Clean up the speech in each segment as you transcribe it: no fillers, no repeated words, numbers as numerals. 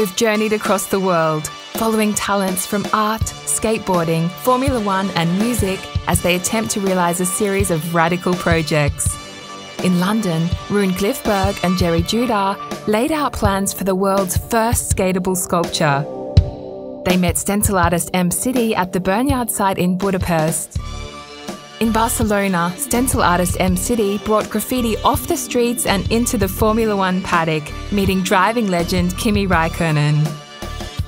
We've journeyed across the world, following talents from art, skateboarding, Formula One and music as they attempt to realise a series of radical projects. In London, Rune Glifberf and Gerry Judah laid out plans for the world's first skatable sculpture. They met stencil artist City at the Burneyard site in Budapest. In Barcelona, stencil artist City brought graffiti off the streets and into the Formula One paddock, meeting driving legend Kimi Raikkonen.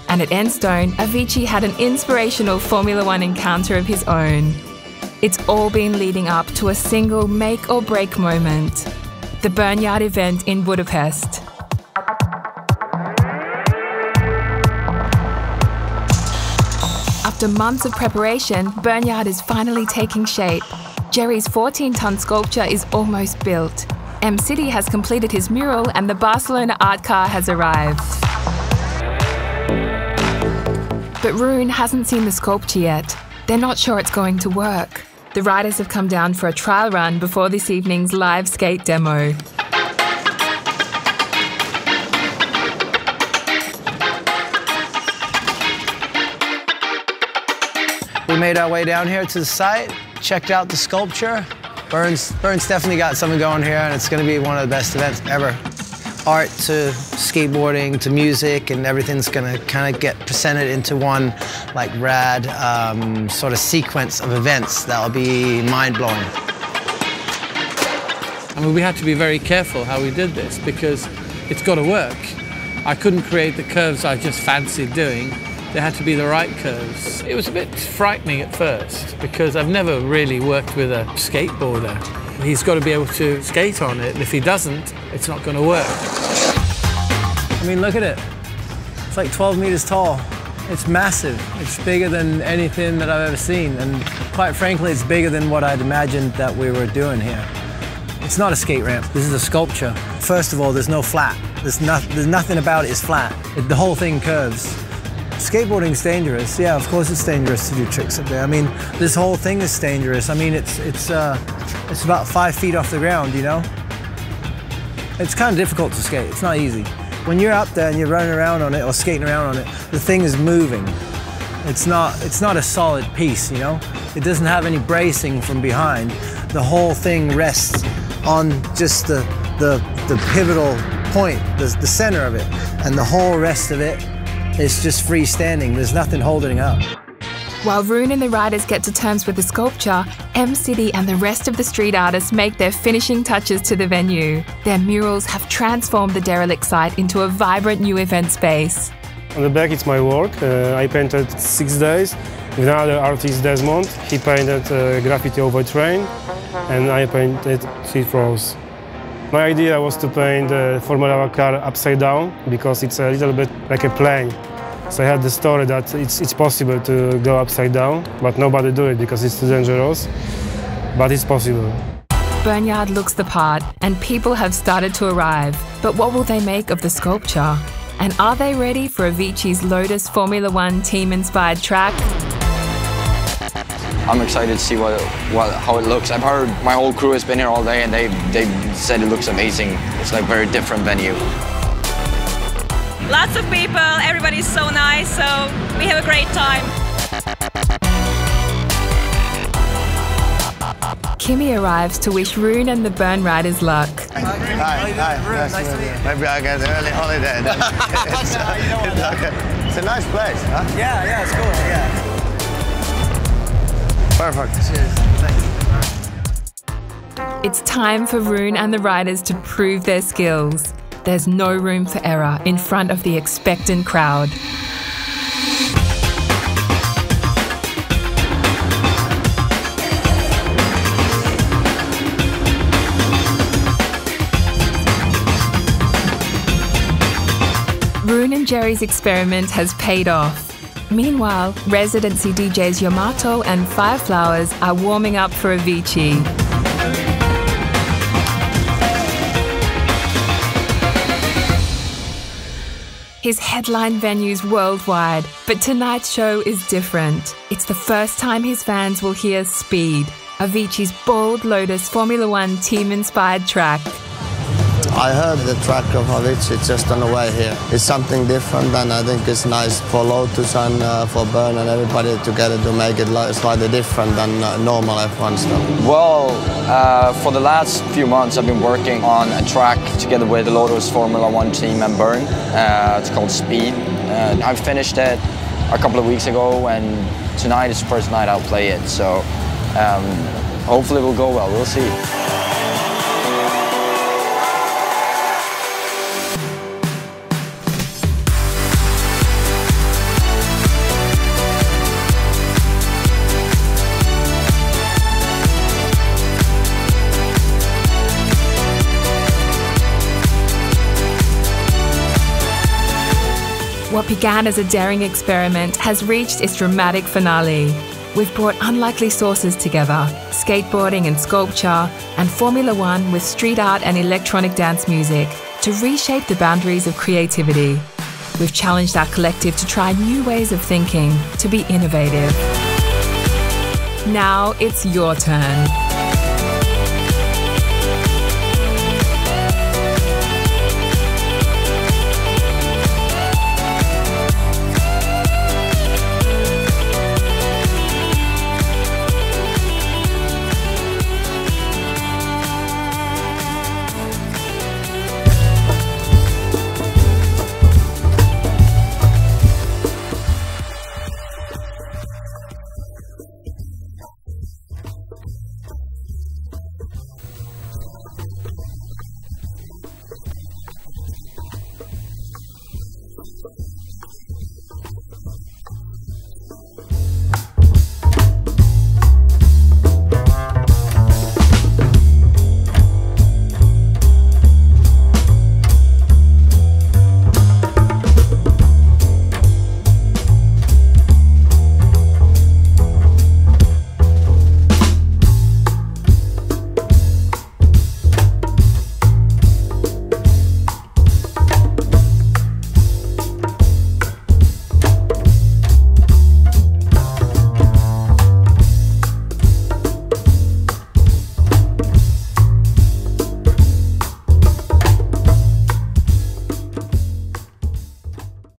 And at Enstone, Avicii had an inspirational Formula One encounter of his own. It's all been leading up to a single make-or-break moment, the Burneyard event in Budapest. After months of preparation, Burneyard is finally taking shape. Gerry's 14-ton sculpture is almost built. City has completed his mural and the Barcelona art car has arrived. But Rune hasn't seen the sculpture yet. They're not sure it's going to work. The riders have come down for a trial run before this evening's live skate demo. We made our way down here to the site, checked out the sculpture. Burns definitely got something going here, and it's going to be one of the best events ever. Art to skateboarding to music, and everything's going to kind of get presented into one like rad sort of sequence of events that'll be mind-blowing. I mean, we had to be very careful how we did this because it's got to work. I couldn't create the curves I just fancied doing. They had to be the right curves. It was a bit frightening at first because I've never really worked with a skateboarder. He's got to be able to skate on it, and if he doesn't, it's not going to work. I mean, look at it. It's like 12 meters tall. It's massive. It's bigger than anything that I've ever seen, and quite frankly, it's bigger than what I'd imagined that we were doing here. It's not a skate ramp. This is a sculpture. First of all, there's no flat. There's nothing about it is flat. The whole thing curves. Skateboarding's dangerous. Yeah, of course it's dangerous to do tricks up there. I mean, this whole thing is dangerous. I mean, it's about 5 feet off the ground, you know? It's kind of difficult to skate. It's not easy. When you're up there and you're running around on it or skating around on it, the thing is moving. It's not a solid piece, you know? It doesn't have any bracing from behind. The whole thing rests on just the pivotal point, the center of it, and the whole rest of it is just freestanding. There's nothing holding it up. While Rune and the riders get to terms with the sculpture, City and the rest of the street artists make their finishing touches to the venue. Their murals have transformed the derelict site into a vibrant new event space. On the back it's my work. I painted 6 days with another artist, Desmond. He painted graffiti over train, and I painted 3 floors. My idea was to paint the Formula car upside down because it's a little bit like a plane. So I had the story that it's possible to go upside down, but nobody do it because it's too dangerous, but it's possible. Burneyard looks the part and people have started to arrive. But what will they make of the sculpture? And are they ready for Avicii's Lotus Formula One team-inspired track? I'm excited to see how it looks. I've heard my whole crew has been here all day and they said it looks amazing. It's like a very different venue. Lots of people, everybody's so nice, so we have a great time. Kimi arrives to wish Rune and the Burn riders luck. Hi. Nice to meet you. Maybe I get an early holiday. It's a nice place, huh? Yeah, it's cool, yeah. Perfect. Cheers. Thank you. It's time for Rune and the riders to prove their skills. There's no room for error in front of the expectant crowd. Rune and Gerry's experiment has paid off. Meanwhile, residency DJs Yamato and Fireflowers are warming up for Avicii. His headline venues worldwide, but tonight's show is different. It's the first time his fans will hear Speed, Avicii's bold Lotus Formula One team-inspired track. I heard the track of Avicii just on the way here. It's something different, and I think it's nice for Lotus and for Bern and everybody together to make it slightly different than normal F1 stuff. Well, for the last few months I've been working on a track together with the Lotus Formula 1 team and Bern. It's called Speed. I finished it a couple of weeks ago, and tonight is the first night I'll play it, so hopefully it will go well, we'll see. What began as a daring experiment has reached its dramatic finale. We've brought unlikely sources together, skateboarding and sculpture, and Formula One with street art and electronic dance music, to reshape the boundaries of creativity. We've challenged our collective to try new ways of thinking, to be innovative. Now it's your turn.